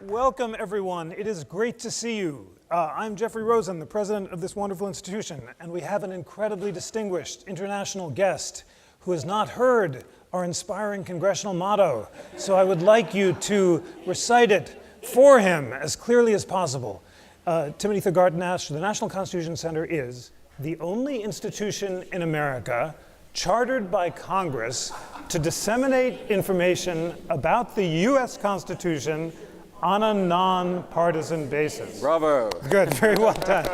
Welcome, everyone. It is great to see you. I'm Jeffrey Rosen, the president of this wonderful institution, and we have an incredibly distinguished international guest who has not heard our inspiring congressional motto. So I would like you to recite it for him as clearly as possible. Timothy Garton Ash, the National Constitution Center is the only institution in America chartered by Congress to disseminate information about the U.S. Constitution on a non-partisan basis. Bravo. Good, very well done.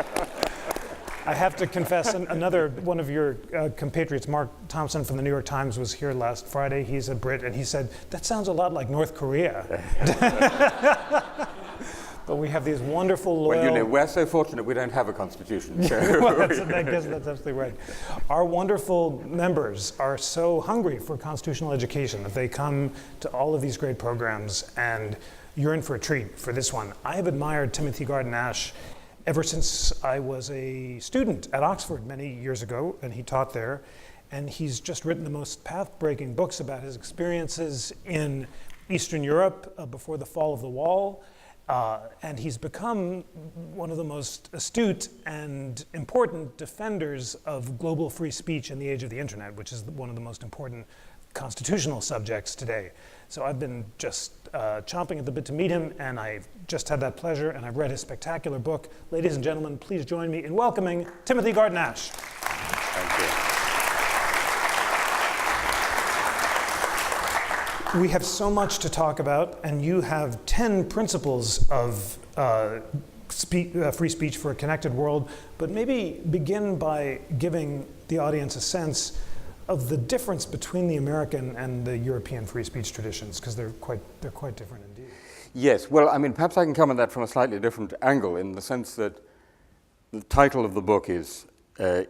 I have to confess, another one of your compatriots, Mark Thompson from the New York Times, was here last Friday. He's a Brit, and he said, that sounds a lot like North Korea. But we have these wonderful loyal... Well, you know, we're so fortunate we don't have a constitution. So. Well, I guess that's absolutely right. Our wonderful members are so hungry for constitutional education that they come to all of these great programs, and you're in for a treat for this one. I have admired Timothy Garton Ash ever since I was a student at Oxford many years ago, and he taught there. And he's just written the most path-breaking books about his experiences in Eastern Europe before the fall of the wall. And he's become one of the most astute and important defenders of global free speech in the age of the internet, which is one of the most important constitutional subjects today. So I've been just chomping at the bit to meet him, and I've just had that pleasure, and I've read his spectacular book. Ladies and gentlemen, please join me in welcoming Timothy Garton Ash. Thank you. We have so much to talk about, and you have 10 principles of free speech for a connected world, but maybe begin by giving the audience a sense of the difference between the American and the European free speech traditions, because they're quite different indeed. Yes, well, I mean, perhaps I can come at that from a slightly different angle, in the sense that the title of the book is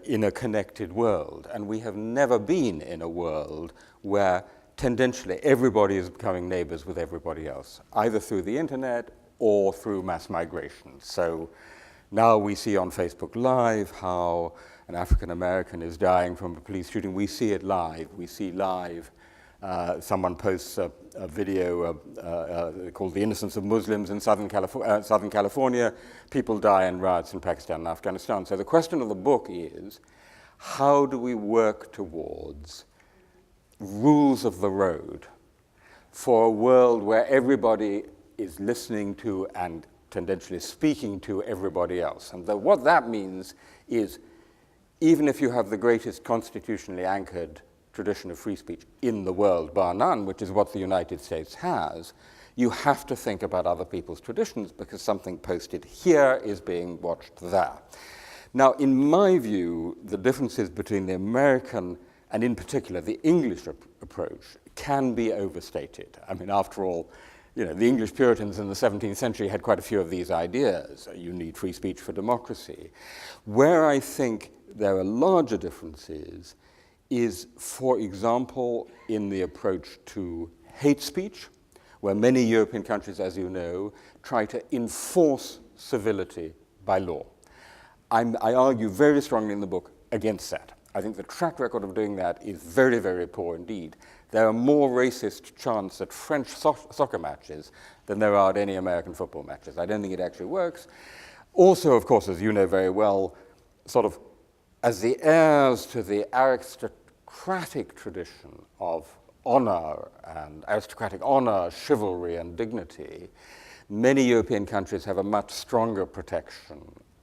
In a Connected World, and we have never been in a world where tendentially everybody is becoming neighbors with everybody else, either through the internet or through mass migration. So now we see on Facebook Live how an African American is dying from a police shooting. We see it live. We see live. Someone posts a video called The Innocence of Muslims in Southern California. People die in riots in Pakistan and Afghanistan. So the question of the book is, how do we work towards rules of the road for a world where everybody is listening to and tendentially speaking to everybody else? And what that means is, even if you have the greatest constitutionally anchored tradition of free speech in the world, bar none, which is what the United States has, you have to think about other people's traditions, because something posted here is being watched there. Now, in my view, the differences between the American and in particular the English approach can be overstated. I mean, after all, you know, the English Puritans in the 17th century had quite a few of these ideas. You need free speech for democracy. Where I think there are larger differences is, for example, in the approach to hate speech, where many European countries, as you know, try to enforce civility by law. I argue very strongly in the book against that. I think the track record of doing that is very, very poor indeed. There are more racist chants at French soccer matches than there are at any American football matches. I don't think it actually works. Also, of course, as you know very well, sort of as the heirs to the aristocratic tradition of honor and aristocratic honor, chivalry, and dignity, many European countries have a much stronger protection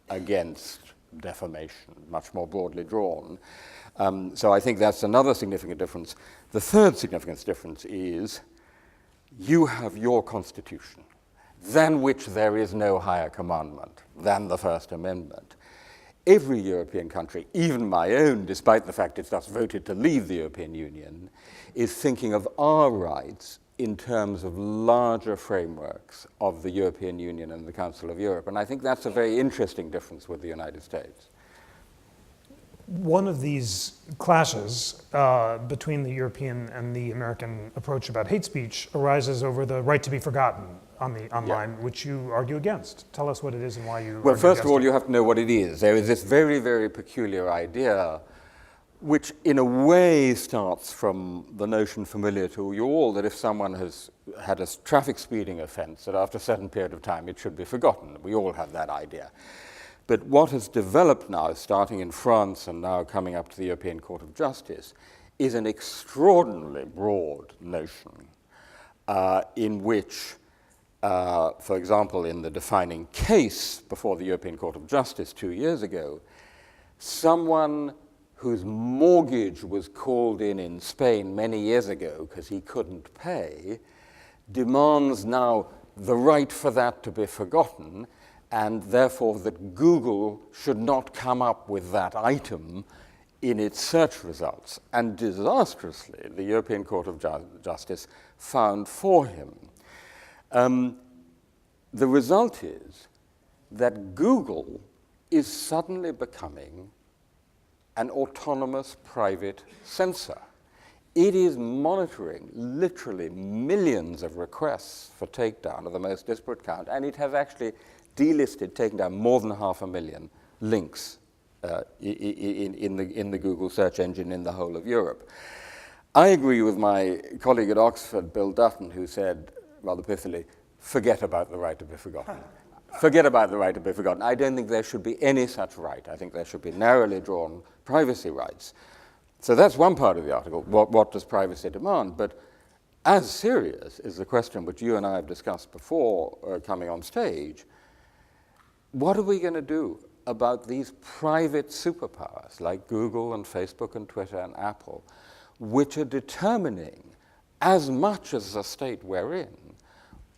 against defamation, much more broadly drawn. So I think that's another significant difference. The third significant difference is you have your constitution, than which there is no higher commandment than the First Amendment. Every European country, even my own, despite the fact it's just voted to leave the European Union, is thinking of our rights in terms of larger frameworks of the European Union and the Council of Europe. And I think that's a very interesting difference with the United States. One of these clashes between the European and the American approach about hate speech arises over the right to be forgotten on the online, which you argue against. Tell us what it is and why you Well, first of all, it. you have to know what it is. There is this very, very peculiar idea which in a way starts from the notion familiar to you all that if someone has had a traffic speeding offense, that after a certain period of time it should be forgotten. We all have that idea. But what has developed now, starting in France and now coming up to the European Court of Justice, is an extraordinarily broad notion in which, for example, in the defining case before the European Court of Justice 2 years ago, someone whose mortgage was called in Spain many years ago because he couldn't pay, demands now the right for that to be forgotten, and therefore that Google should not come up with that item in its search results. And disastrously, the European Court of Justice found for him. The result is that Google is suddenly becoming an autonomous private censor. It is monitoring literally millions of requests for takedown of the most disparate kind, and it has actually delisted, taken down more than 500,000 links in the Google search engine in the whole of Europe. I agree with my colleague at Oxford, Bill Dutton, who said rather pithily, forget about the right to be forgotten. Forget about the right to be forgotten. I don't think there should be any such right. I think there should be narrowly drawn privacy rights. So that's one part of the article. What does privacy demand? But as serious is the question which you and I have discussed before coming on stage. What are we going to do about these private superpowers like Google and Facebook and Twitter and Apple, which are determining, as much as the state we're in,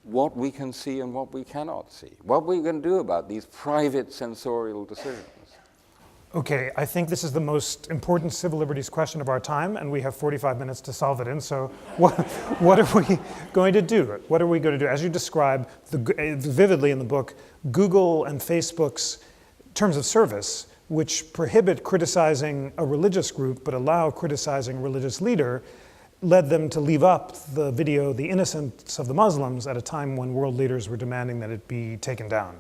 what we can see and what we cannot see? What are we going to do about these private censorial decisions? Okay, I think this is the most important civil liberties question of our time, and we have 45 minutes to solve it in. So what are we going to do? What are we going to do? As you describe vividly in the book, Google and Facebook's terms of service, which prohibit criticizing a religious group but allow criticizing a religious leader, led them to leave up the video, The Innocence of the Muslims, at a time when world leaders were demanding that it be taken down.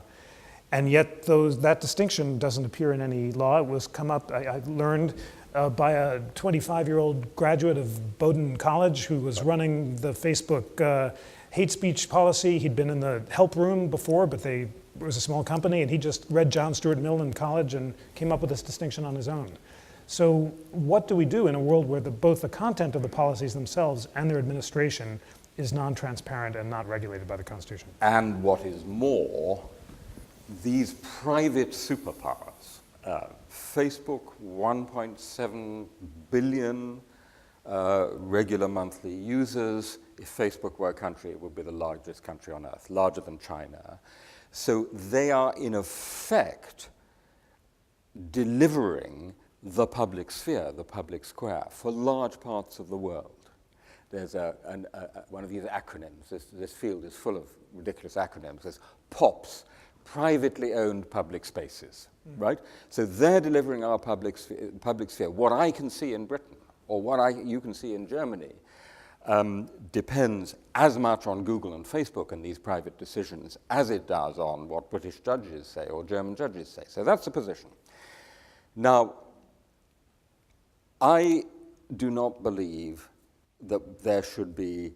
And yet that distinction doesn't appear in any law. It was come up, I learned, by a 25-year-old graduate of Bowdoin College who was running the Facebook hate speech policy. He'd been in the help room before, but it was a small company, and he just read John Stuart Mill in college and came up with this distinction on his own. So what do we do in a world where both the content of the policies themselves and their administration is non-transparent and not regulated by the Constitution? And what is more, these private superpowers, Facebook, 1.7 billion regular monthly users. If Facebook were a country, it would be the largest country on earth, larger than China. So they are, in effect, delivering the public sphere, the public square, for large parts of the world. There's one of these acronyms. This field is full of ridiculous acronyms. There's POPs, privately owned public spaces, right? So they're delivering our public sphere. What I can see in Britain, or what you can see in Germany, depends as much on Google and Facebook and these private decisions as it does on what British judges say or German judges say. So that's the position. Now, I do not believe that there should be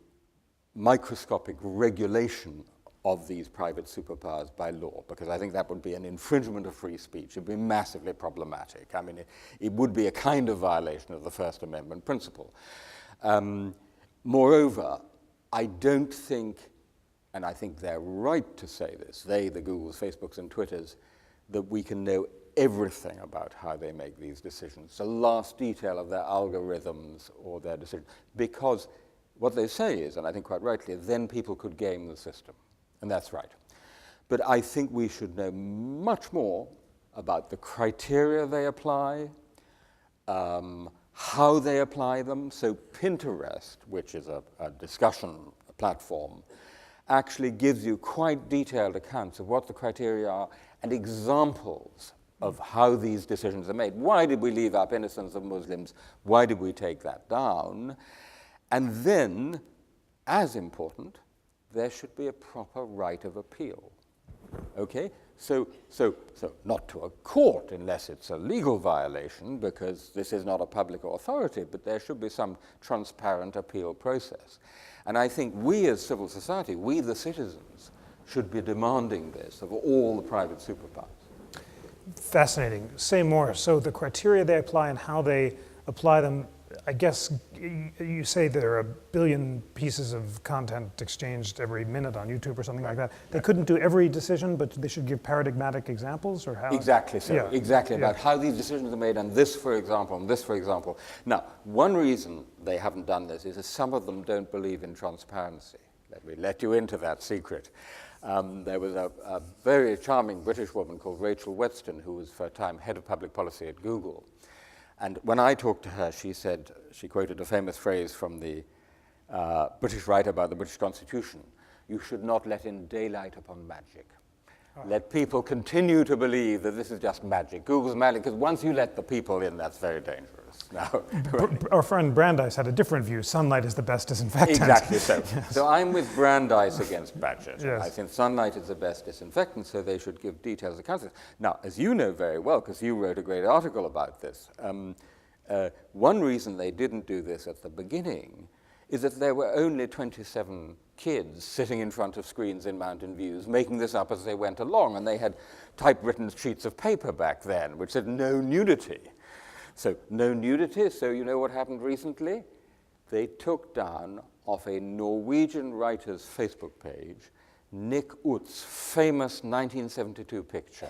microscopic regulation of these private superpowers by law, because I think that would be an infringement of free speech. It would be massively problematic. I mean, it would be a kind of violation of the First Amendment principle. Moreover, I don't think, and I think they're right to say this, the Googles, Facebooks, and Twitters, that we can know everything about how they make these decisions, the last detail of their algorithms or their decisions, because what they say is, and I think quite rightly, then people could game the system, and that's right. But I think we should know much more about the criteria they apply, how they apply them. So Pinterest, which is a discussion platform, actually gives you quite detailed accounts of what the criteria are and examples of how these decisions are made. Why did we leave up innocence of Muslims? Why did we take that down? And then, as important, there should be a proper right of appeal. Okay? So not to a court unless it's a legal violation, because this is not a public authority, but there should be some transparent appeal process. And I think we as civil society, we the citizens, should be demanding this of all the private superpowers. Fascinating. Say more. So the criteria they apply and how they apply them, I guess you say there are 1 billion pieces of content exchanged every minute on YouTube or something like that. They couldn't do every decision, but they should give paradigmatic examples, or how? Exactly so. Yeah. Exactly about how these decisions are made, and this, for example, and this, for example. Now, one reason they haven't done this is that some of them don't believe in transparency. Let me let you into that secret. There was a very charming British woman called Rachel Whetstone, who was for a time head of public policy at Google. And when I talked to her, she said, she quoted a famous phrase from the British writer about the British Constitution: "You should not let in daylight upon magic." Let people continue to believe that this is just magic. Google's magic, because once you let the people in, that's very dangerous. Now, Our friend Brandeis had a different view. Sunlight is the best disinfectant. exactly so. Yes. So I'm with Brandeis against Badgett. Yes. I think sunlight is the best disinfectant, so they should give details of counselors. Now, as you know very well, because you wrote a great article about this, one reason they didn't do this at the beginning is that there were only 27 kids sitting in front of screens in Mountain Views making this up as they went along, and they had typewritten sheets of paper back then which said no nudity. So no nudity, so you know what happened recently? They took down off a Norwegian writer's Facebook page Nick Ut's famous 1972 picture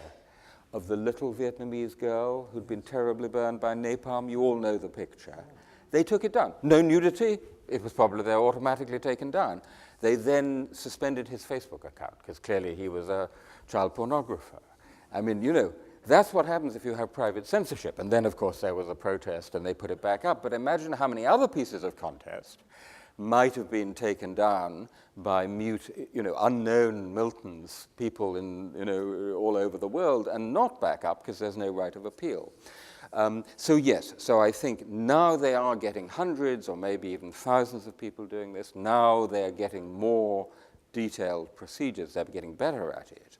of the little Vietnamese girl who'd been terribly burned by napalm. You all know the picture. They took it down. No nudity. It was probably there automatically taken down. They then suspended his Facebook account because clearly he was a child pornographer. I mean, you know, that's what happens if you have private censorship. And then, of course, there was a protest and they put it back up. But imagine how many other pieces of contest might have been taken down by mute, you know, unknown Miltons, people in, you know, all over the world, and not back up because there's no right of appeal. So yes, so I think now they are getting hundreds or maybe even thousands of people doing this. Now they're getting more detailed procedures. They're getting better at it.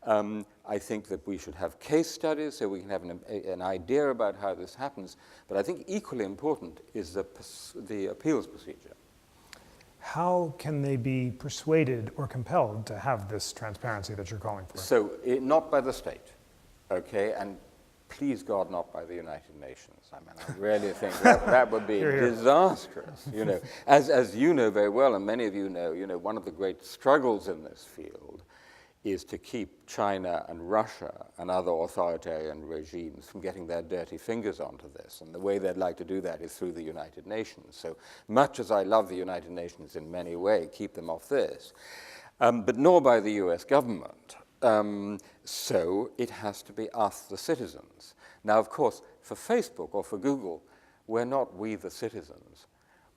I think that we should have case studies so we can have an idea about how this happens. But I think equally important is the appeals procedure. How can they be persuaded or compelled to have this transparency that you're calling for? So not by the state, okay? And please God, not by the United Nations. I mean, I really think that would be disastrous. You know, as you know very well, and many of you know, one of the great struggles in this field is to keep China and Russia and other authoritarian regimes from getting their dirty fingers onto this. And the way they'd like to do that is through the United Nations. So much as I love the United Nations in many ways, keep them off this, but nor by the US government. So it has to be us, the citizens. Now, of course, for Facebook or for Google, we're not we the citizens.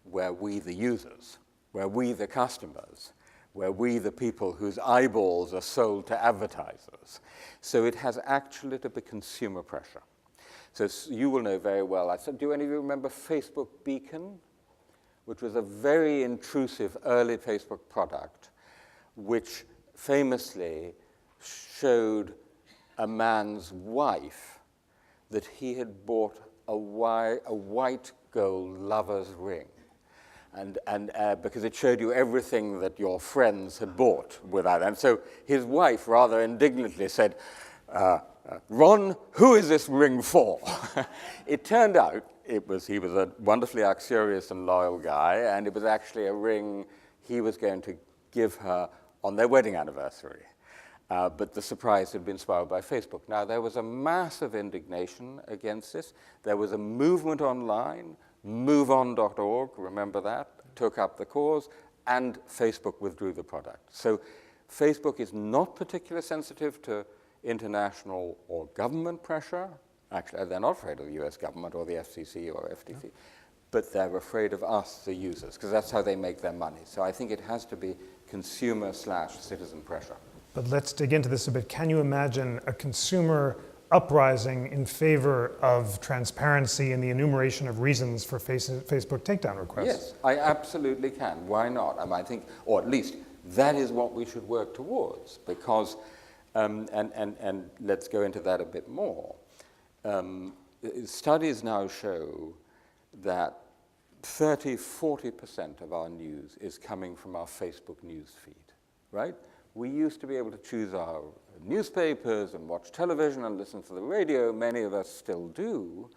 We're we the users. We're we the customers. We're we the people whose eyeballs are sold to advertisers. So it has actually to be consumer pressure. So you will know very well. I said, do any of you remember Facebook Beacon, which was a very intrusive early Facebook product, which famously showed a man's wife that he had bought a white gold lover's ring. And because it showed you everything that your friends had bought without. And so his wife rather indignantly said, Ron, who is this ring for? It turned out he was a wonderfully uxorious and loyal guy, and it was actually a ring he was going to give her on their wedding anniversary. But the surprise had been spoiled by Facebook. Now, there was a massive indignation against this. There was a movement online, moveon.org, remember that, took up the cause, and Facebook withdrew the product. So Facebook is not particularly sensitive to international or government pressure. Actually, they're not afraid of the US government or the FCC or FTC, no. But they're afraid of us, the users, because that's how they make their money. So I think it has to be consumer/citizen pressure. But let's dig into this a bit. Can you imagine a consumer uprising in favor of transparency and the enumeration of reasons for Facebook takedown requests? Yes, I absolutely can. Why not? I think, or at least that is what we should work towards, because And let's go into that a bit more. Studies now show that 30–40% of our news is coming from our Facebook news feed, right? We used to be able to choose our newspapers and watch television and listen to the radio. Many of us still do.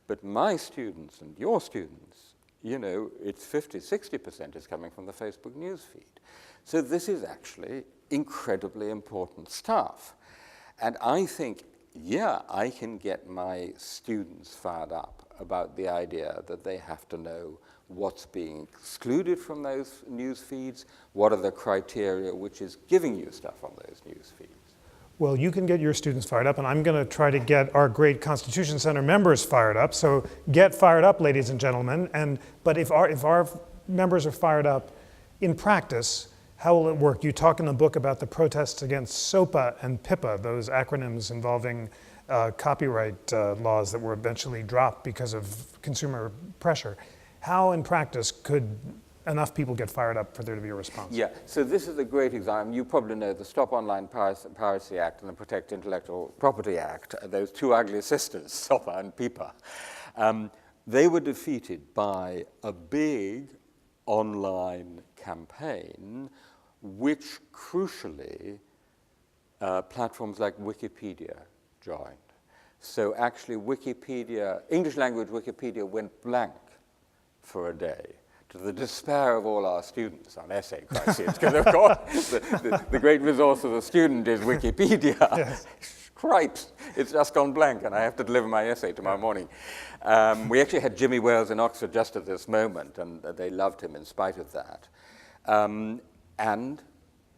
But my students and your students, you know, it's 50–60% is coming from the Facebook news feed. So this is actually incredibly important stuff. And I think, yeah, I can get my students fired up about the idea that they have to know what's being excluded from those news feeds, what are the criteria which is giving you stuff on those news feeds. Well, you can get your students fired up, and I'm going to try to get our great Constitution Center members fired up. So get fired up, ladies and gentlemen. But if our members are fired up in practice, how will it work? You talk in the book about the protests against SOPA and PIPA, those acronyms involving copyright laws that were eventually dropped because of consumer pressure. How, in practice, could enough people get fired up for there to be a response? Yeah, so this is a great example. You probably know the Stop Online Piracy Act and the Protect Intellectual Property Act, those two ugly sisters, SOPA and PIPA. They were defeated by a big online campaign, which crucially platforms like Wikipedia joined. So actually Wikipedia, English language Wikipedia went blank for a day, to the despair of all our students on essay crises, because of course the great resource of the student is Wikipedia. Yes. Cripes, it's just gone blank, and I have to deliver my essay tomorrow morning. We actually had Jimmy Wales in Oxford just at this moment, and they loved him in spite of that. And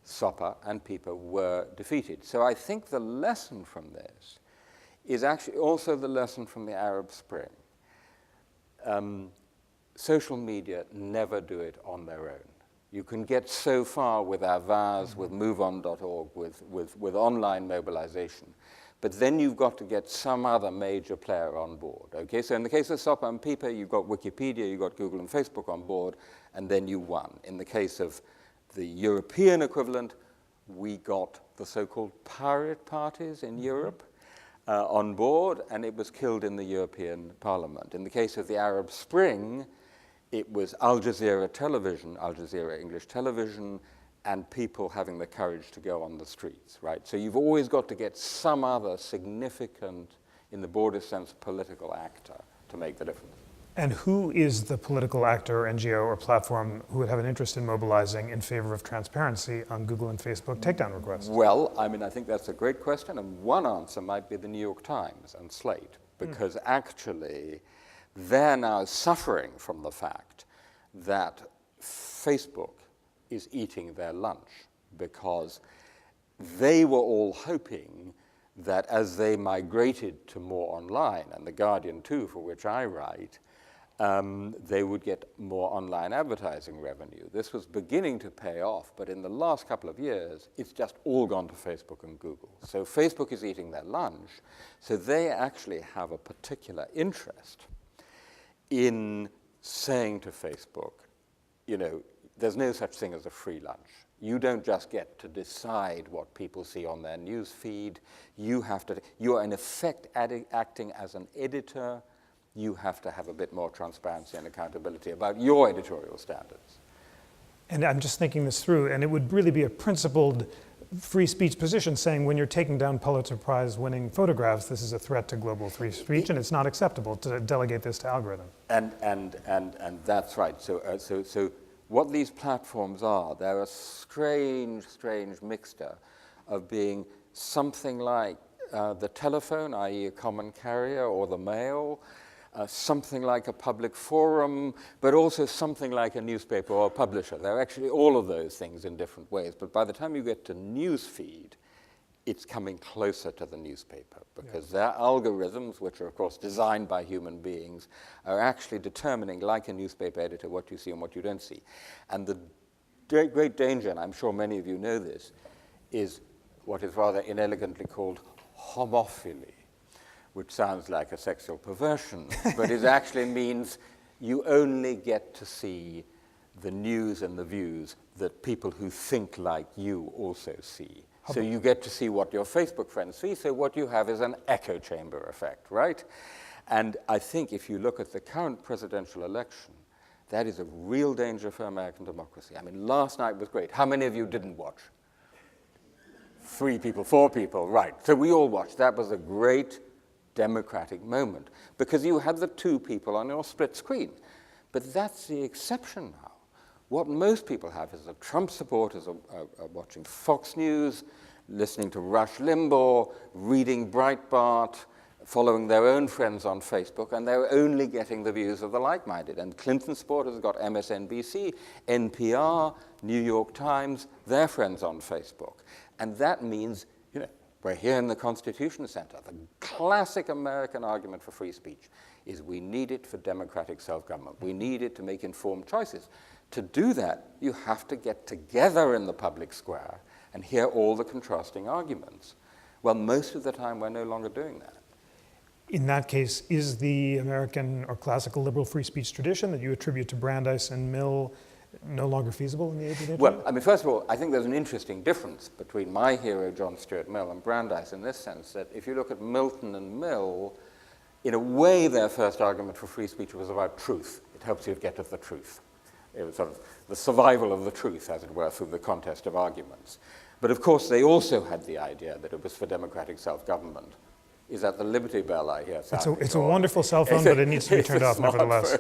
SOPA and PIPA were defeated. So I think the lesson from this is actually also the lesson from the Arab Spring. Social media never do it on their own. You can get so far with Avaz, with MoveOn.org, with online mobilization, but then you've got to get some other major player on board. Okay, so in the case of SOPA and PIPA, you've got Wikipedia, you've got Google and Facebook on board, and then you won. In the case of the European equivalent, we got the so-called pirate parties in Europe on board, and it was killed in the European Parliament. In the case of the Arab Spring, it was Al Jazeera television, Al Jazeera English television, and people having the courage to go on the streets, right? So you've always got to get some other significant, in the broadest sense, political actor to make the difference. And who is the political actor, or NGO, or platform who would have an interest in mobilizing in favor of transparency on Google and Facebook takedown requests? Well, I mean, I think that's a great question, and one answer might be the New York Times and Slate, because actually they're now suffering from the fact that Facebook is eating their lunch, because they were all hoping that as they migrated to more online, and The Guardian too, for which I write, they would get more online advertising revenue. This was beginning to pay off, but in the last couple of years, it's just all gone to Facebook and Google. So Facebook is eating their lunch, so they actually have a particular interest in saying to Facebook, you know, there's no such thing as a free lunch. You don't just get to decide what people see on their news feed. You are in effect acting as an editor. You have to have a bit more transparency and accountability about your editorial standards. And I'm just thinking this through, and it would really be a principled free speech position saying when you're taking down Pulitzer Prize winning photographs, this is a threat to global free speech, and it's not acceptable to delegate this to algorithm. And that's right. So what these platforms are, they're a strange mixture of being something like the telephone, i.e. a common carrier, or the mail, something like a public forum, but also something like a newspaper or a publisher. They're actually all of those things in different ways. But by the time you get to newsfeed, it's coming closer to the newspaper, because their algorithms, which are of course designed by human beings, are actually determining, like a newspaper editor, what you see and what you don't see. And the great danger, and I'm sure many of you know this, is what is rather inelegantly called homophily, which sounds like a sexual perversion, but it actually means you only get to see the news and the views that people who think like you also see. So you get to see what your Facebook friends see. So what you have is an echo chamber effect, right? And I think if you look at the current presidential election, that is a real danger for American democracy. I mean, last night was great. How many of you didn't watch? 3 people, 4 people, right. So we all watched. That was a great democratic moment because you had the 2 people on your split screen. But that's the exception now. What most people have is that Trump supporters are watching Fox News, listening to Rush Limbaugh, reading Breitbart, following their own friends on Facebook, and they're only getting the views of the like-minded. And Clinton supporters have got MSNBC, NPR, New York Times, their friends on Facebook. And that means, you know, we're here in the Constitution Center. The classic American argument for free speech is we need it for democratic self-government. We need it to make informed choices. To do that, you have to get together in the public square and hear all the contrasting arguments. Well, most of the time, we're no longer doing that. In that case, is the American or classical liberal free speech tradition that you attribute to Brandeis and Mill no longer feasible in the age of the internet? Well, I mean, first of all, I think there's an interesting difference between my hero, John Stuart Mill, and Brandeis in this sense, that if you look at Milton and Mill, in a way, their first argument for free speech was about truth. It helps you get at the truth. It was sort of the survival of the truth, as it were, through the contest of arguments. But of course, they also had the idea that it was for democratic self-government. Is that the Liberty Bell I hear sounding? It's a wonderful cell phone, but it needs to be turned off, nevertheless.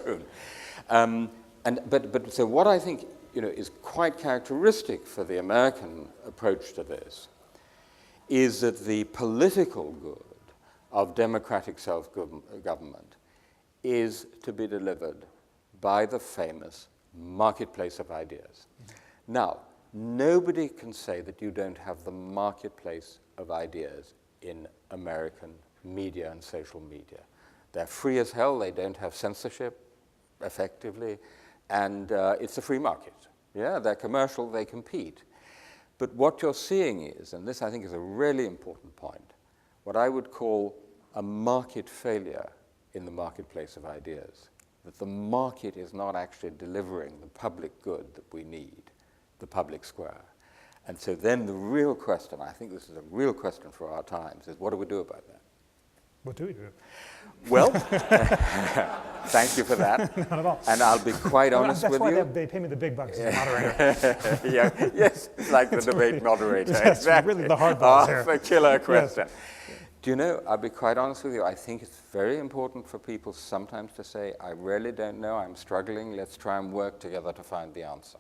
But so what I think, you know, is quite characteristic for the American approach to this is that the political good of democratic self-government is to be delivered by the famous marketplace of ideas. Now, nobody can say that you don't have the marketplace of ideas in American media and social media. They're free as hell. They don't have censorship, effectively, and it's a free market. Yeah, they're commercial. They compete. But what you're seeing is, and this I think is a really important point, what I would call a market failure in the marketplace of ideas, that the market is not actually delivering the public good that we need, the public square. And so then the real question, I think this is a real question for our times, is what do we do about that? What do we do? Well, thank you for that. Not at all. And I'll be quite honest with you. That's why they pay me the big bucks as a moderator. Yeah, yes, like the debate moderator. Yes, exactly. really the hard balls here. The killer question. Yes. Do you know, I'll be quite honest with you, I think it's very important for people sometimes to say, I really don't know, I'm struggling, let's try and work together to find the answer.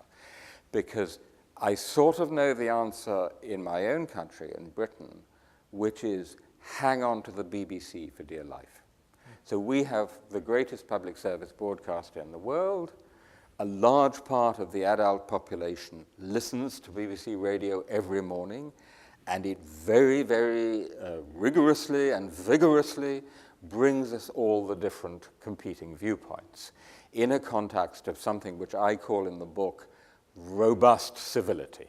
Because I sort of know the answer in my own country, in Britain, which is hang on to the BBC for dear life. So we have the greatest public service broadcaster in the world. A large part of the adult population listens to BBC Radio every morning, and it very, very rigorously and vigorously brings us all the different competing viewpoints in a context of something which I call in the book robust civility,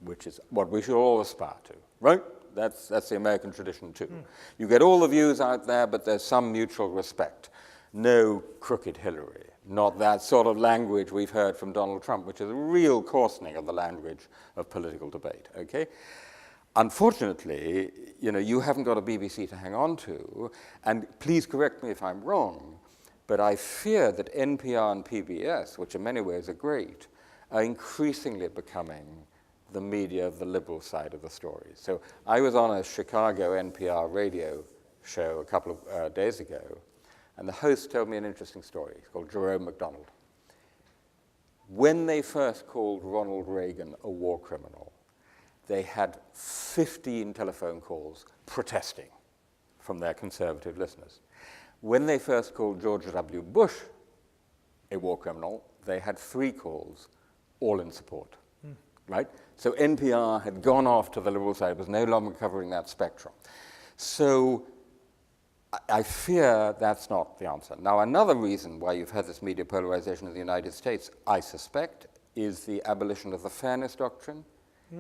which is what we should all aspire to, right? That's the American tradition too. You get all the views out there, but there's some mutual respect. No crooked Hillary, not that sort of language we've heard from Donald Trump, which is a real coarsening of the language of political debate, okay? Unfortunately, you know, you haven't got a BBC to hang on to, and please correct me if I'm wrong, but I fear that NPR and PBS, which in many ways are great, are increasingly becoming the media of the liberal side of the story. So I was on a Chicago NPR radio show a couple of days ago, and the host told me an interesting story. It's called Jerome McDonald. When they first called Ronald Reagan a war criminal, they had 15 telephone calls protesting from their conservative listeners. When they first called George W. Bush a war criminal, they had 3 calls, all in support, right? So NPR had gone off to the liberal side, was no longer covering that spectrum. So I fear that's not the answer. Now, another reason why you've had this media polarization in the United States, I suspect, is the abolition of the fairness doctrine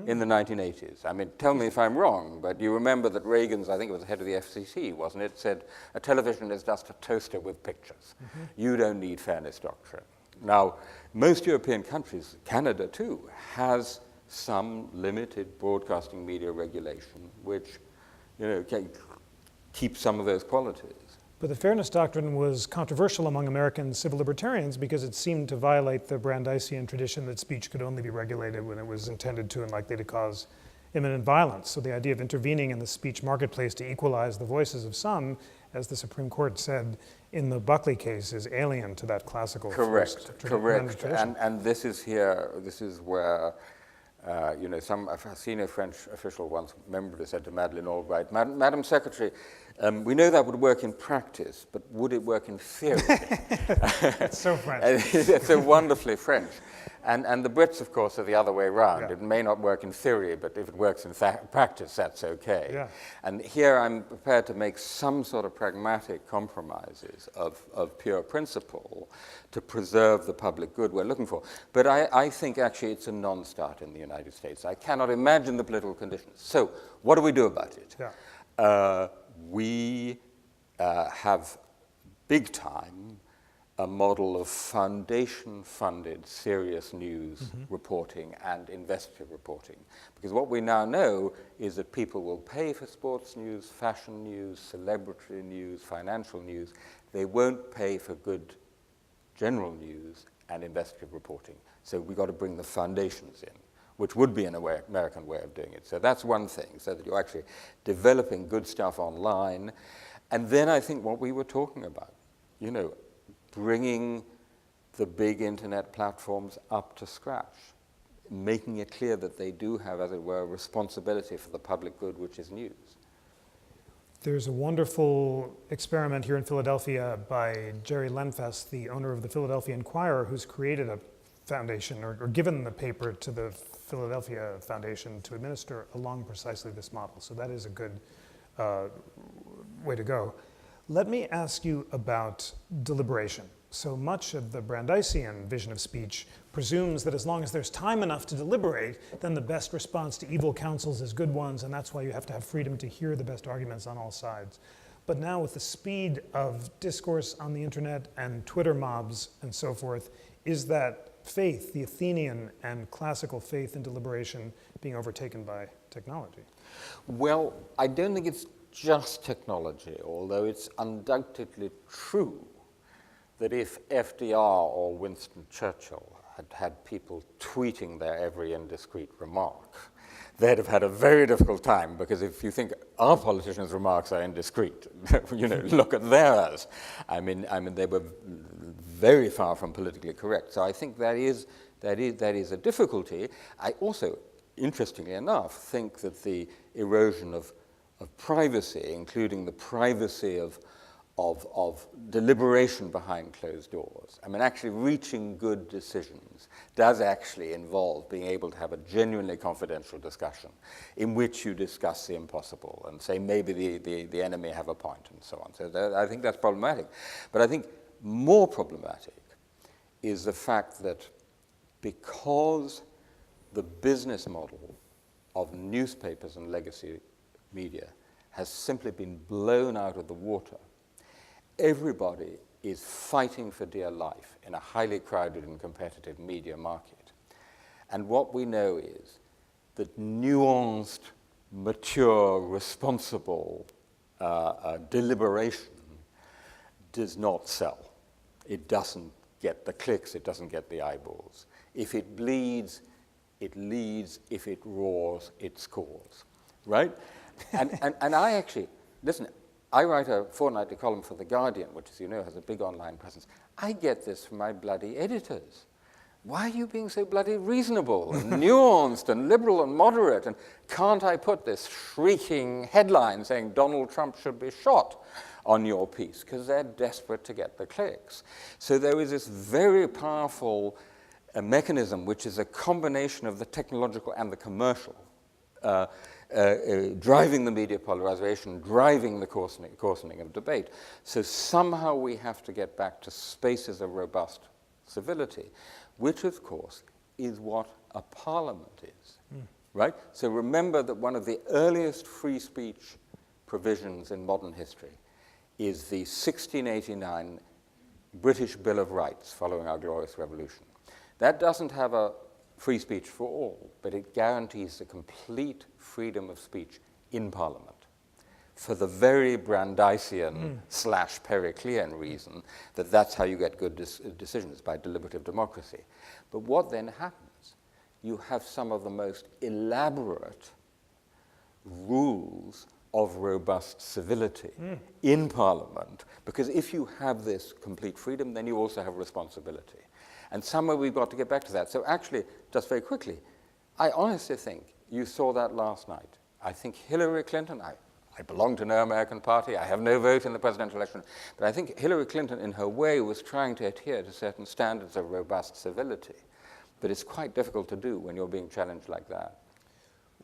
in the 1980s. I mean, tell me if I'm wrong, but you remember that Reagan's, I think it was the head of the FCC, wasn't it, said a television is just a toaster with pictures. You don't need fairness doctrine. Now, most European countries, Canada too, has some limited broadcasting media regulation, which, keeps some of those qualities. But the fairness doctrine was controversial among American civil libertarians because it seemed to violate the Brandeisian tradition that speech could only be regulated when it was intended to and likely to cause imminent violence. So the idea of intervening in the speech marketplace to equalize the voices of some, as the Supreme Court said in the Buckley case, is alien to that classical Correct. tradition. And this is where, a senior French official once memorably said to Madeleine Albright, Madam Secretary, we know that would work in practice, but would it work in theory? It's so French. It's so wonderfully French. And the Brits, of course, are the other way around. Yeah. It may not work in theory, but if it works in practice, that's okay. Yeah. And here I'm prepared to make some sort of pragmatic compromises of pure principle to preserve the public good we're looking for. But I think actually it's a non-starter in the United States. I cannot imagine the political conditions. So what do we do about it? Yeah. We have big time a model of foundation-funded serious news reporting and investigative reporting. Because what we now know is that people will pay for sports news, fashion news, celebrity news, financial news. They won't pay for good general news and investigative reporting. So we've got to bring the foundations in, which would be an American way of doing it. So that's one thing, so that you're actually developing good stuff online. And then I think what we were talking about, bringing the big internet platforms up to scratch, making it clear that they do have, as it were, a responsibility for the public good, which is news. There's a wonderful experiment here in Philadelphia by Jerry Lenfest, the owner of the Philadelphia Inquirer, who's created a foundation or given the paper to the Philadelphia Foundation to administer along precisely this model. So that is a good way to go. Let me ask you about deliberation. So much of the Brandeisian vision of speech presumes that as long as there's time enough to deliberate, then the best response to evil counsels is good ones, and that's why you have to have freedom to hear the best arguments on all sides. But now with the speed of discourse on the internet and Twitter mobs and so forth, is that faith, the Athenian and classical faith in deliberation, being overtaken by technology? Well, I don't think it's just technology, although it's undoubtedly true that if FDR or Winston Churchill had had people tweeting their every indiscreet remark, they'd have had a very difficult time, because if you think our politicians' remarks are indiscreet, look at theirs. I mean, they were very far from politically correct. So I think that is a difficulty. I also, interestingly enough, think that the erosion of privacy, including the privacy of deliberation behind closed doors. I mean, actually reaching good decisions does actually involve being able to have a genuinely confidential discussion in which you discuss the impossible and say maybe the enemy have a point and so on. So I think that's problematic. But I think more problematic is the fact that because the business model of newspapers and legacy media has simply been blown out of the water, everybody is fighting for dear life in a highly crowded and competitive media market. And what we know is that nuanced, mature, responsible deliberation does not sell. It doesn't get the clicks, it doesn't get the eyeballs. If it bleeds, it leads. If it roars, it scores, right? And I actually, listen, I write a fortnightly column for The Guardian, which, as you know, has a big online presence. I get this from my bloody editors. Why are you being so bloody reasonable and nuanced and liberal and moderate? And can't I put this shrieking headline saying Donald Trump should be shot on your piece? Because they're desperate to get the clicks. So there is this very powerful mechanism, which is a combination of the technological and the commercial, driving the media polarization, driving the coarsening of debate. So somehow we have to get back to spaces of robust civility, which, of course, is what a parliament is, right? So remember that one of the earliest free speech provisions in modern history is the 1689 British Bill of Rights following our Glorious Revolution. That doesn't have a free speech for all, but it guarantees the complete freedom of speech in Parliament for the very Brandeisian / Periclean reason that that's how you get good decisions, by deliberative democracy. But what then happens? You have some of the most elaborate rules of robust civility in Parliament, because if you have this complete freedom, then you also have responsibility. And somewhere we've got to get back to that. So actually, just very quickly, I honestly think you saw that last night. I think Hillary Clinton, I belong to no American party, I have no vote in the presidential election, but I think Hillary Clinton, in her way, was trying to adhere to certain standards of robust civility. But it's quite difficult to do when you're being challenged like that.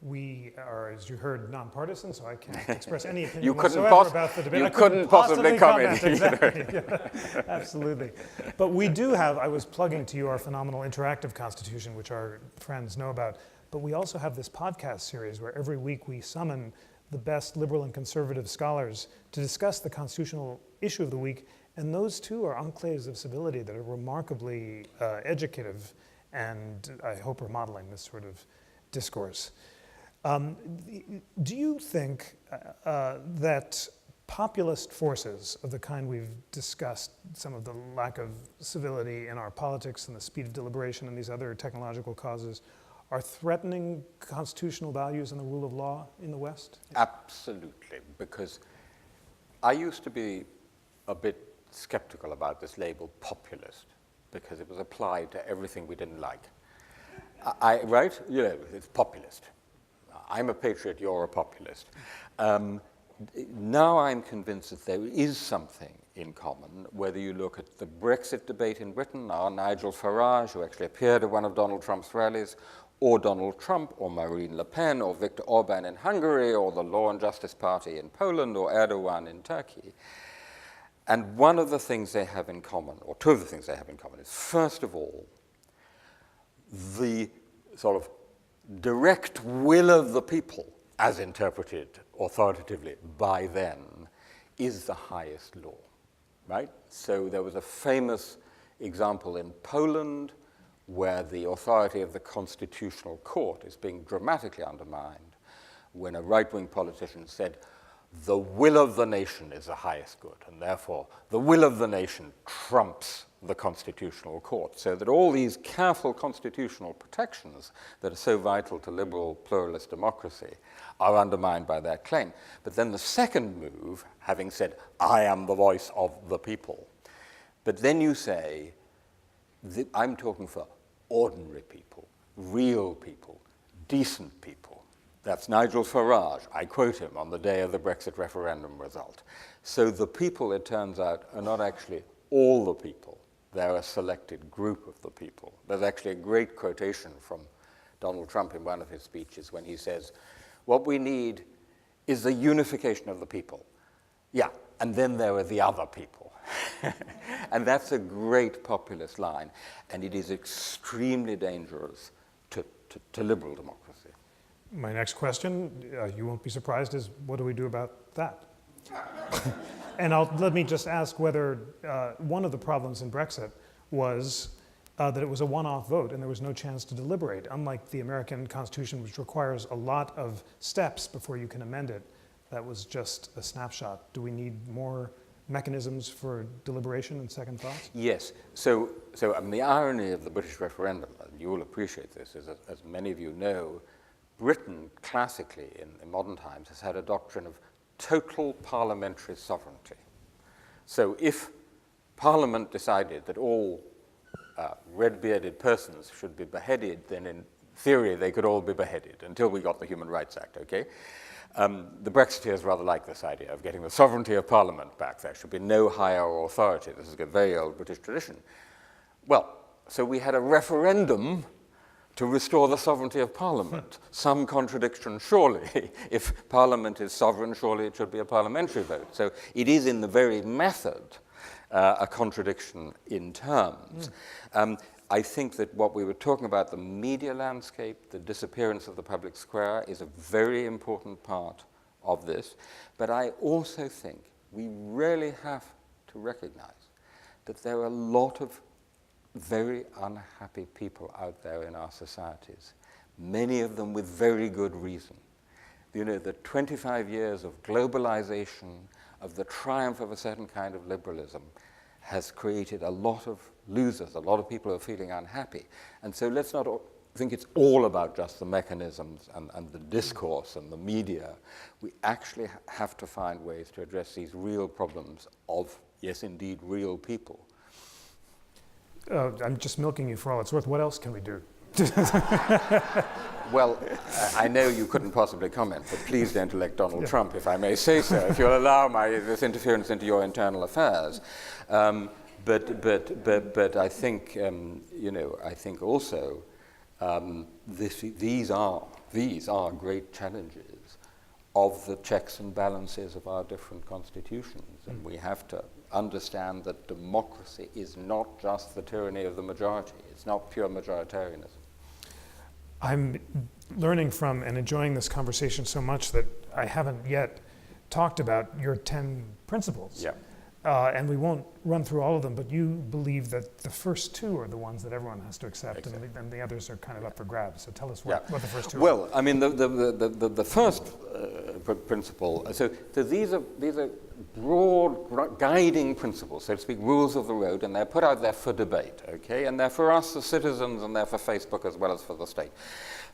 We are, as you heard, nonpartisan, so I can't express any opinion You couldn't whatsoever about the debate. You I couldn't possibly comment. Exactly. Yeah, absolutely. But we do have, I was plugging to you our phenomenal interactive constitution, which our friends know about, but we also have this podcast series where every week we summon the best liberal and conservative scholars to discuss the constitutional issue of the week, and those two are enclaves of civility that are remarkably educative, and I hope are modeling this sort of discourse. Do you think that populist forces of the kind we've discussed, some of the lack of civility in our politics and the speed of deliberation and these other technological causes, are threatening constitutional values and the rule of law in the West? Absolutely, because I used to be a bit skeptical about this label populist, because it was applied to everything we didn't like. Right? You know, it's populist. I'm a patriot, you're a populist. Now I'm convinced that there is something in common, whether you look at the Brexit debate in Britain, or Nigel Farage, who actually appeared at one of Donald Trump's rallies, or Donald Trump, or Marine Le Pen, or Viktor Orban in Hungary, or the Law and Justice Party in Poland, or Erdogan in Turkey. And one of the things they have in common, or two of the things they have in common, is first of all, the sort of direct will of the people, as interpreted authoritatively by them, is the highest law, right? So there was a famous example in Poland where the authority of the Constitutional Court is being dramatically undermined when a right-wing politician said, the will of the nation is the highest good, and therefore the will of the nation trumps the Constitutional Court, so that all these careful constitutional protections that are so vital to liberal pluralist democracy are undermined by that claim. But then the second move, having said, I am the voice of the people, but then you say, I'm talking for ordinary people, real people, decent people. That's Nigel Farage. I quote him on the day of the Brexit referendum result. So the people, it turns out, are not actually all the people. They're a selected group of the people. There's actually a great quotation from Donald Trump in one of his speeches when he says, what we need is the unification of the people. Yeah, and then there are the other people. And that's a great populist line, and it is extremely dangerous to liberal democracy. My next question, you won't be surprised, is what do we do about that? And let me just ask whether one of the problems in Brexit was that it was a one-off vote and there was no chance to deliberate, unlike the American Constitution, which requires a lot of steps before you can amend it. That was just a snapshot. Do we need more mechanisms for deliberation and second thoughts? Yes. So the irony of the British referendum, and you will appreciate this, is that, as many of you know, Britain, classically in modern times, has had a doctrine of total parliamentary sovereignty. So if Parliament decided that all red-bearded persons should be beheaded, then in theory they could all be beheaded until we got the Human Rights Act, okay? The Brexiteers rather like this idea of getting the sovereignty of Parliament back. There should be no higher authority. This is a very old British tradition. Well, so we had a referendum to restore the sovereignty of Parliament. Some contradiction, surely. If Parliament is sovereign, surely it should be a parliamentary vote. So it is in the very method a contradiction in terms. I think that what we were talking about, the media landscape, the disappearance of the public square, is a very important part of this. But I also think we really have to recognize that there are a lot of very unhappy people out there in our societies, many of them with very good reason. You know, the 25 years of globalization, of the triumph of a certain kind of liberalism, has created a lot of losers, a lot of people who are feeling unhappy. And so let's not think it's all about just the mechanisms and the discourse and the media. We actually have to find ways to address these real problems of, yes, indeed, real people. I'm just milking you for all it's worth. What else can we do? Well, I know you couldn't possibly comment, but please don't elect Donald Trump, if I may say so, if you'll allow this interference into your internal affairs. But I think, I think also these are great challenges of the checks and balances of our different constitutions, and we have to understand that democracy is not just the tyranny of the majority. It's not pure majoritarianism. I'm learning from and enjoying this conversation so much that I haven't yet talked about your 10 principles. Yeah. And we won't run through all of them, but you believe that the first 2 are the ones that everyone has to accept, exactly. and the others are kind of up for grabs. So tell us what the first 2 are. Well, I mean, the first principle, so these are broad guiding principles, so to speak, rules of the road, and they're put out there for debate, okay? And they're for us, the citizens, and they're for Facebook as well as for the state.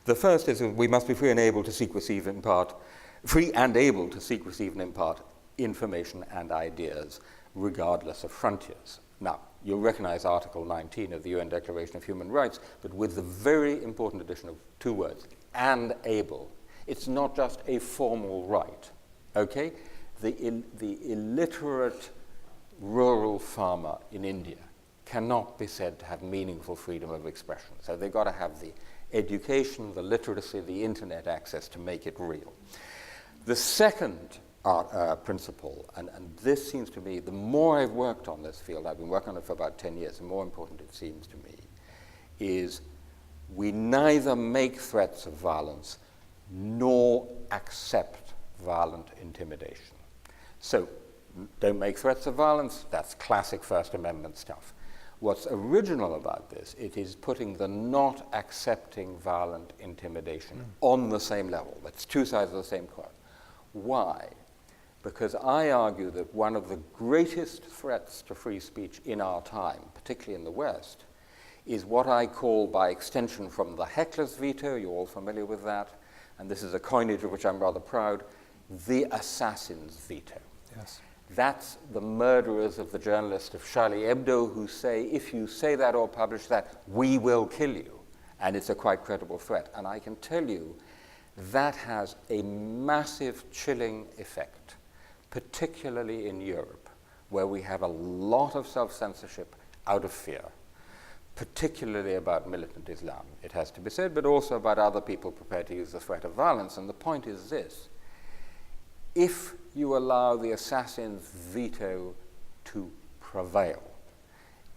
The first is we must be free and able to seek, receive, and impart, free and able to seek, receive, and impart information and ideas, regardless of frontiers. Now, you'll recognize Article 19 of the UN Declaration of Human Rights, but with the very important addition of 2 words, and able. It's not just a formal right, okay? The illiterate rural farmer in India cannot be said to have meaningful freedom of expression. So they've got to have the education, the literacy, the internet access to make it real. The second principle, and this seems to me, the more I've worked on this field, I've been working on it for about 10 years, the more important it seems to me, is we neither make threats of violence nor accept violent intimidation. So, don't make threats of violence, that's classic First Amendment stuff. What's original about this, it is putting the not accepting violent intimidation on the same level. That's 2 sides of the same coin. Why? Because I argue that one of the greatest threats to free speech in our time, particularly in the West, is what I call, by extension from the heckler's veto, you're all familiar with that, and this is a coinage of which I'm rather proud, the assassin's veto. Yes. That's the murderers of the journalist of Charlie Hebdo who say, if you say that or publish that, we will kill you. And it's a quite credible threat. And I can tell you that has a massive chilling effect, particularly in Europe, where we have a lot of self-censorship out of fear, particularly about militant Islam, it has to be said, but also about other people prepared to use the threat of violence. And the point is this: if you allow the assassin's veto to prevail,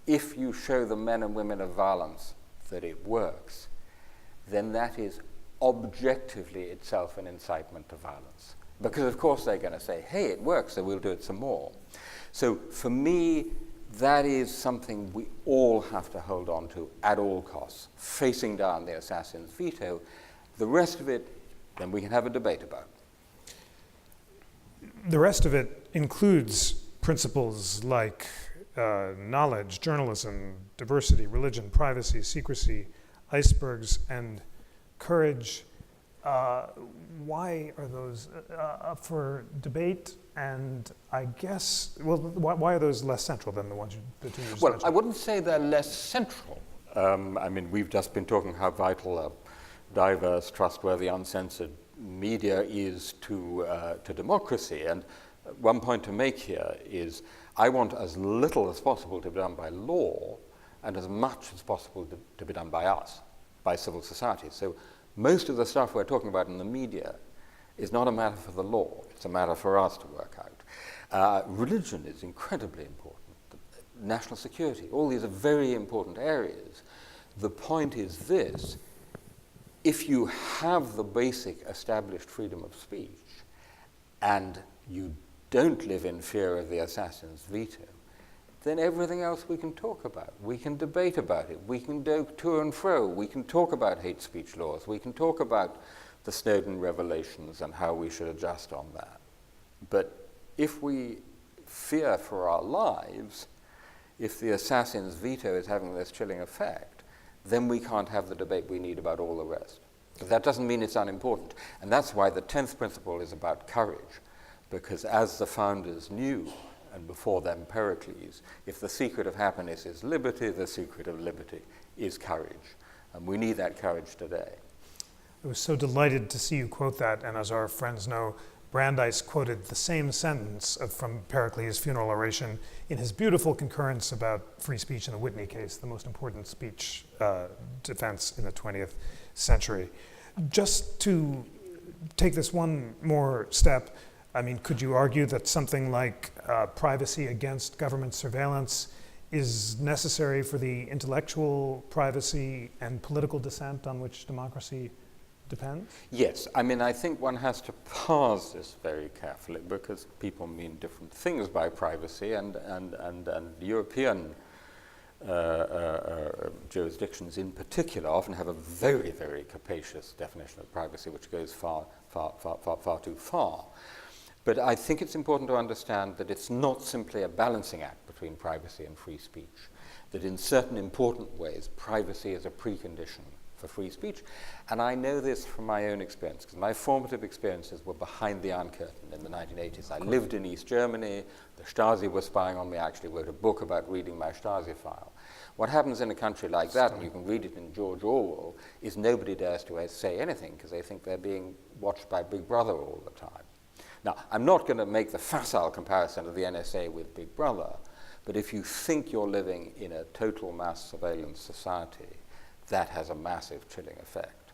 if you show the men and women of violence that it works, then that is objectively itself an incitement to violence. Because of course they're going to say, hey, it works, so we'll do it some more. So for me, that is something we all have to hold on to at all costs, facing down the assassin's veto. The rest of it, then we can have a debate about. The rest of it includes principles like knowledge, journalism, diversity, religion, privacy, secrecy, icebergs, and courage. Why are those up for debate? And I guess, well, why are those less central than the ones the 2 you just mentioned? I wouldn't say they're less central. I mean, we've just been talking how vital a diverse, trustworthy, uncensored media is to democracy. And one point to make here is I want as little as possible to be done by law and as much as possible to be done by us, by civil society. So most of the stuff we're talking about in the media is not a matter for the law, it's a matter for us to work out. Religion is incredibly important. National security, all these are very important areas. The point is this: if you have the basic established freedom of speech, and you don't live in fear of the assassin's veto, then everything else we can talk about. We can debate about it. We can go to and fro. We can talk about hate speech laws. We can talk about the Snowden revelations and how we should adjust on that. But if we fear for our lives, if the assassin's veto is having this chilling effect, then we can't have the debate we need about all the rest. But that doesn't mean it's unimportant. And that's why the 10th principle is about courage, because as the founders knew, and before them Pericles, if the secret of happiness is liberty, the secret of liberty is courage. And we need that courage today. I was so delighted to see you quote that, and as our friends know, Brandeis quoted the same sentence from Pericles' funeral oration in his beautiful concurrence about free speech in the Whitney case, the most important speech defense in the 20th century. Just to take this one more step, I mean, could you argue that something like privacy against government surveillance is necessary for the intellectual privacy and political dissent on which democracy depends? Yes, I mean, I think one has to parse this very carefully because people mean different things by privacy, and European jurisdictions in particular often have a very, very capacious definition of privacy which goes far too far. But I think it's important to understand that it's not simply a balancing act between privacy and free speech, that in certain important ways privacy is a precondition for free speech. And I know this from my own experience, because my formative experiences were behind the Iron Curtain in the 1980s. I lived in East Germany. The Stasi was spying on me. I actually wrote a book about reading my Stasi file. What happens in a country like that, and you can read it in George Orwell, is nobody dares to say anything because they think they're being watched by Big Brother all the time. Now, I'm not going to make the facile comparison of the NSA with Big Brother, but if you think you're living in a total mass surveillance society, that has a massive chilling effect.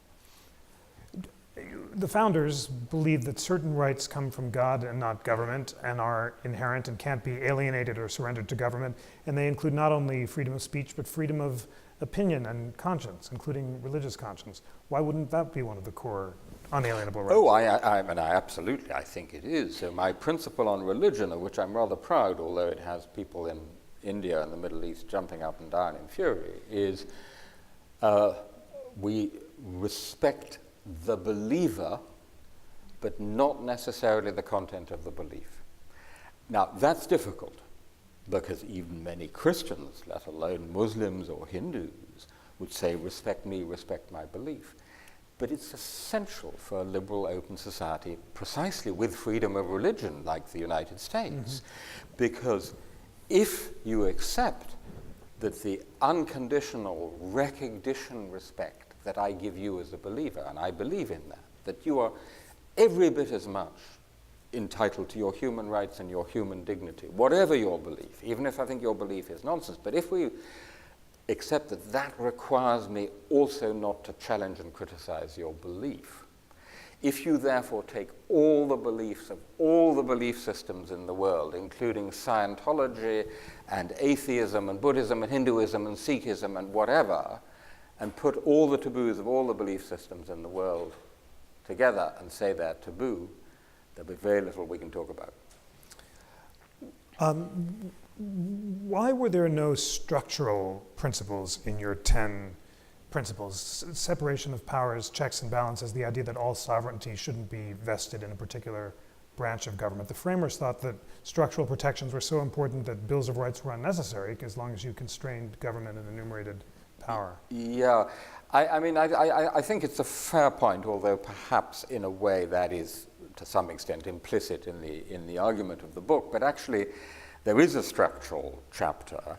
The founders believed that certain rights come from God and not government and are inherent and can't be alienated or surrendered to government, and they include not only freedom of speech, but freedom of opinion and conscience, including religious conscience. Why wouldn't that be one of the core unalienable rights? Oh, absolutely, I think it is. So my principle on religion, of which I'm rather proud, although it has people in India and the Middle East jumping up and down in fury, is we respect the believer, but not necessarily the content of the belief. Now, that's difficult, because even many Christians, let alone Muslims or Hindus, would say, respect me, respect my belief. But it's essential for a liberal, open society, precisely with freedom of religion, like the United States, because if you accept that the unconditional recognition, respect that I give you as a believer, and I believe in that you are every bit as much entitled to your human rights and your human dignity, whatever your belief, even if I think your belief is nonsense. But if we accept that that requires me also not to challenge and criticize your belief, if you therefore take all the beliefs of all the belief systems in the world, including Scientology and atheism and Buddhism and Hinduism and Sikhism and whatever, and put all the taboos of all the belief systems in the world together and say they're taboo, there'll be very little we can talk about. Why were there no structural principles in your 10 principles? Separation of powers, checks and balances, the idea that all sovereignty shouldn't be vested in a particular branch of government. The framers thought that structural protections were so important that bills of rights were unnecessary as long as you constrained government and enumerated power. Yeah, I think it's a fair point, although perhaps in a way that is to some extent implicit in the argument of the book. But actually, there is a structural chapter.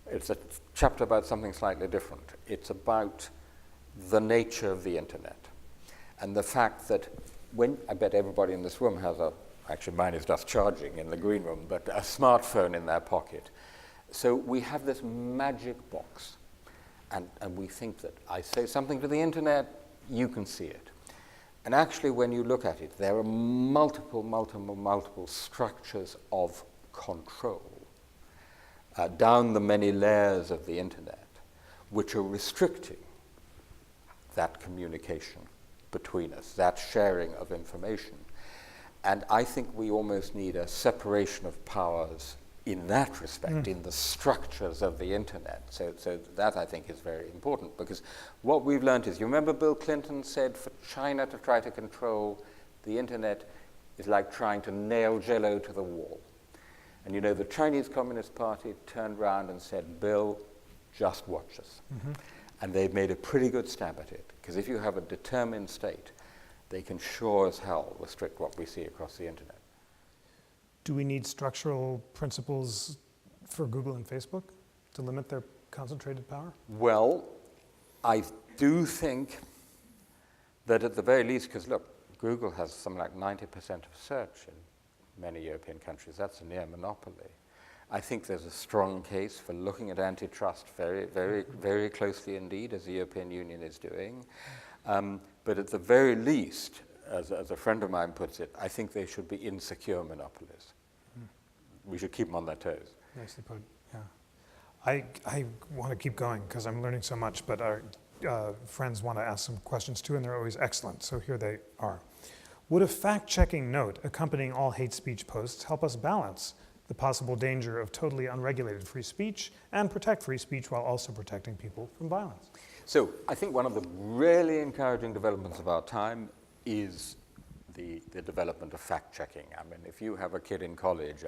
It's a chapter about something slightly different. It's about the nature of the internet and the fact that I bet everybody in this room has actually mine is just charging in the green room, but a smartphone in their pocket. So we have this magic box. And we think that I say something to the internet, you can see it. And actually, when you look at it, there are multiple structures of control down the many layers of the internet, which are restricting that communication between us, that sharing of information. And I think we almost need a separation of powers in that respect, in the structures of the internet. So that, I think, is very important, because what we've learned is, you remember Bill Clinton said for China to try to control the internet is like trying to nail Jell-O to the wall. And you know, the Chinese Communist Party turned around and said, Bill, just watch us. And they've made a pretty good stab at it, because if you have a determined state, they can sure as hell restrict what we see across the internet. Do we need structural principles for Google and Facebook to limit their concentrated power? Well, I do think that at the very least, because look, Google has something like 90% of search in many European countries. That's a near monopoly. I think there's a strong case for looking at antitrust very, very, very closely indeed, as the European Union is doing. But at the very least, as a friend of mine puts it, I think they should be insecure monopolies. We should keep them on their toes. Nicely put, yeah. I want to keep going because I'm learning so much, but our friends want to ask some questions too, and they're always excellent, so here they are. Would a fact-checking note accompanying all hate speech posts help us balance the possible danger of totally unregulated free speech and protect free speech while also protecting people from violence? So I think one of the really encouraging developments of our time is the development of fact-checking. I mean, if you have a kid in college,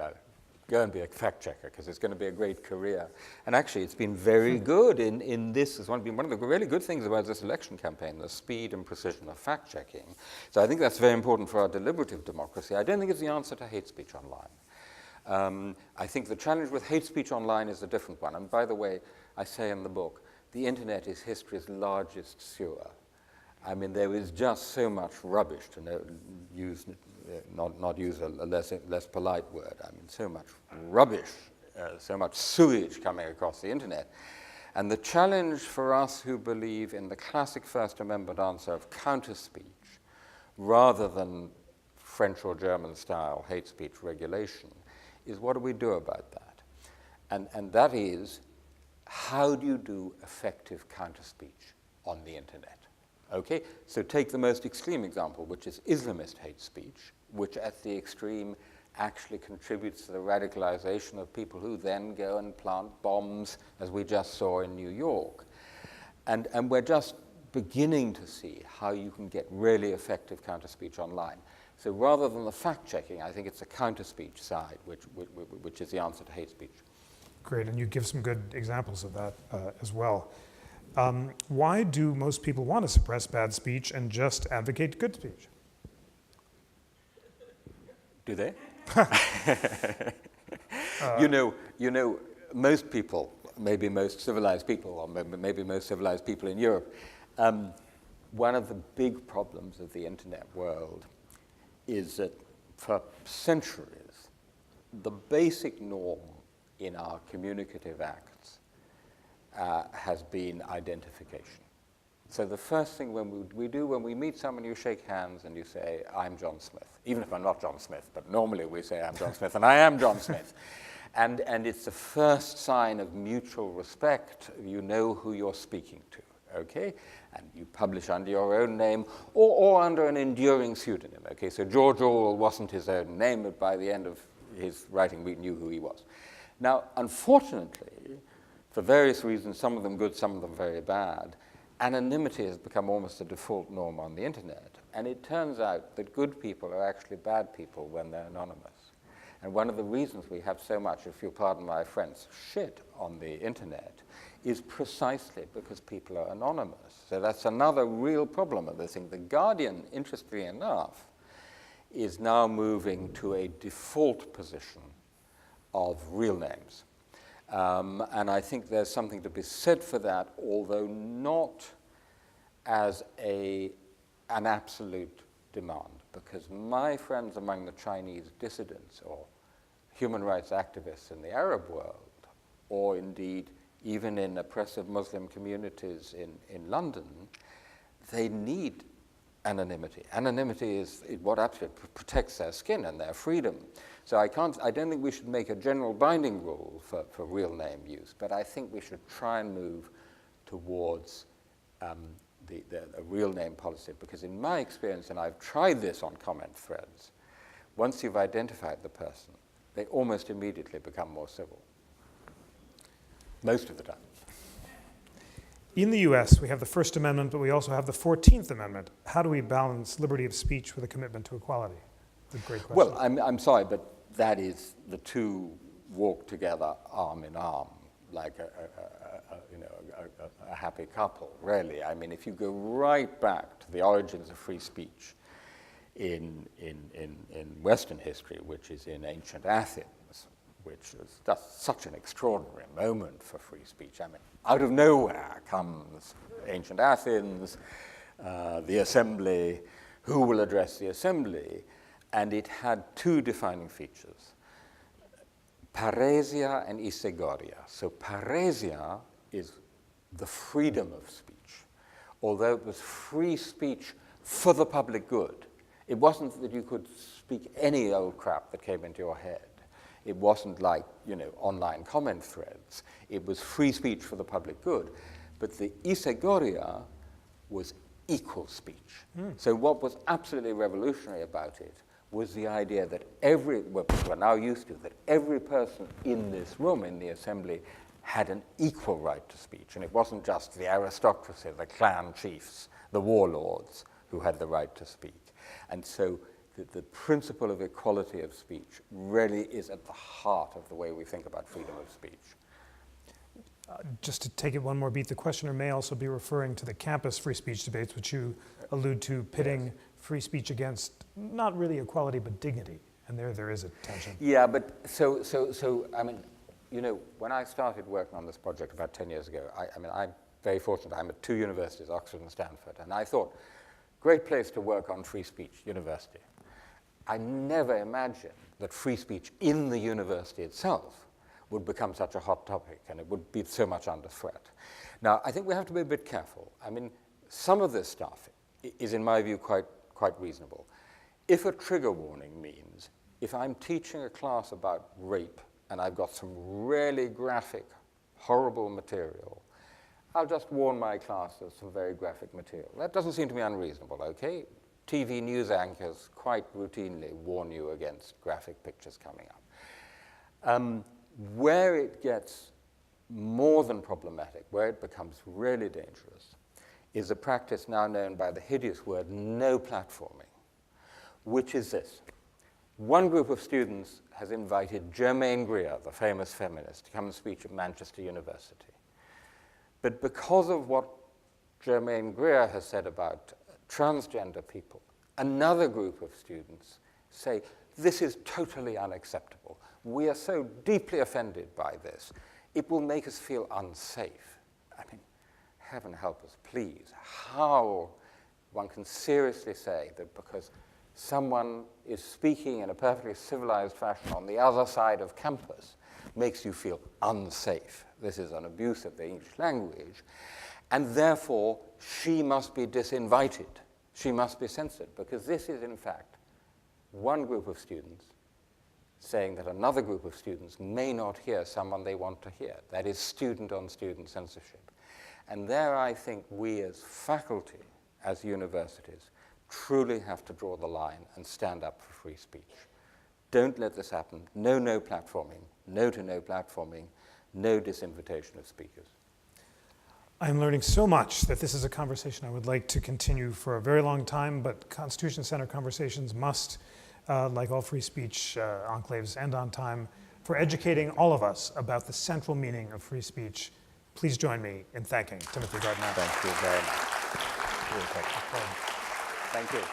go and be a fact-checker, because it's going to be a great career. And actually, it's been very good in this. It's been one of the really good things about this election campaign, the speed and precision of fact-checking. So I think that's very important for our deliberative democracy. I don't think it's the answer to hate speech online. I think the challenge with hate speech online is a different one. And by the way, I say in the book, the internet is history's largest sewer. I mean, there is just so much rubbish, to not use a less polite word. I mean, so much rubbish, so much sewage coming across the internet. And the challenge for us who believe in the classic First Amendment answer of counter-speech, rather than French or German style hate speech regulation, is what do we do about that? And that is, how do you do effective counter-speech on the internet? Okay, so take the most extreme example, which is Islamist hate speech, which at the extreme actually contributes to the radicalization of people who then go and plant bombs, as we just saw in New York. And we're just beginning to see how you can get really effective counter-speech online. So rather than the fact-checking, I think it's the counter-speech side, which is the answer to hate speech. Great, and you give some good examples of that as well. Why do most people want to suppress bad speech and just advocate good speech? Do they? You know, most people, maybe most civilized people, or maybe most civilized people in Europe, one of the big problems of the internet world is that for centuries, the basic norm in our communicative acts has been identification. So the first thing we do when we meet someone, you shake hands and you say, I'm John Smith. Even if I'm not John Smith, but normally we say I'm John Smith, and I am John Smith. And it's the first sign of mutual respect. You know who you're speaking to, okay? And you publish under your own name or under an enduring pseudonym, okay? So George Orwell wasn't his own name, but by the end of his writing, we knew who he was. Now, unfortunately, for various reasons, some of them good, some of them very bad, anonymity has become almost a default norm on the internet. And it turns out that good people are actually bad people when they're anonymous. And one of the reasons we have so much, if you'll pardon my French, shit on the internet is precisely because people are anonymous. So that's another real problem of this thing. The Guardian, interestingly enough, is now moving to a default position of real names. And I think there's something to be said for that, although not as an absolute demand, because my friends among the Chinese dissidents or human rights activists in the Arab world, or indeed even in oppressive Muslim communities in London, they need anonymity. Anonymity is what actually protects their skin and their freedom. So I don't think we should make a general binding rule for real name use, but I think we should try and move towards a real name policy, because in my experience, and I've tried this on comment threads, once you've identified the person, they almost immediately become more civil. Most of the time. In the US, we have the First Amendment, but we also have the 14th Amendment. How do we balance liberty of speech with a commitment to equality? It's a great question. Well, I'm sorry, but that is, the two walk together arm in arm, like a happy couple, really. I mean, if you go right back to the origins of free speech in Western history, which is in ancient Athens, which is just such an extraordinary moment for free speech. I mean, out of nowhere comes ancient Athens, the assembly, who will address the assembly, and it had two defining features, paresia and isegoria. So paresia is the freedom of speech, although it was free speech for the public good. It wasn't that you could speak any old crap that came into your head. It wasn't like, online comment threads. It was free speech for the public good. But the isegoria was equal speech. So what was absolutely revolutionary about it was the idea that what people are now used to, that every person in this room, in the assembly, had an equal right to speech. And it wasn't just the aristocracy, the clan chiefs, the warlords who had the right to speak. And so the principle of equality of speech really is at the heart of the way we think about freedom of speech. Just to take it one more beat, the questioner may also be referring to the campus free speech debates, which you allude to pitting free speech against not really equality, but dignity. And there is a tension. Yeah, but so I mean, when I started working on this project about 10 years ago, I'm very fortunate. I'm at two universities, Oxford and Stanford, and I thought, great place to work on free speech, university. I never imagined that free speech in the university itself would become such a hot topic and it would be so much under threat. Now, I think we have to be a bit careful. I mean, some of this stuff is, in my view, quite reasonable. If a trigger warning means, if I'm teaching a class about rape and I've got some really graphic, horrible material, I'll just warn my class of some very graphic material. That doesn't seem to me unreasonable, okay? TV news anchors quite routinely warn you against graphic pictures coming up. Where it gets more than problematic, where it becomes really dangerous, is a practice now known by the hideous word no platforming, which is this. One group of students has invited Germaine Greer, the famous feminist, to come and speak at Manchester University. But because of what Germaine Greer has said about transgender people, another group of students say, this is totally unacceptable. We are so deeply offended by this. It will make us feel unsafe. I mean, heaven help us, please. How one can seriously say that because someone is speaking in a perfectly civilized fashion on the other side of campus makes you feel unsafe. This is an abuse of the English language. And therefore, she must be disinvited. She must be censored, because this is, in fact, one group of students saying that another group of students may not hear someone they want to hear. That is student-on-student censorship. And there, I think, we as faculty, as universities, truly have to draw the line and stand up for free speech. Don't let this happen. No platforming. No to no platforming. No disinvitation of speakers. I'm learning so much that this is a conversation I would like to continue for a very long time, but Constitution Center conversations must, like all free speech enclaves, end on time. For educating all of us about the central meaning of free speech, please join me in thanking Timothy Garton Ash. Thank you very much. Thank you.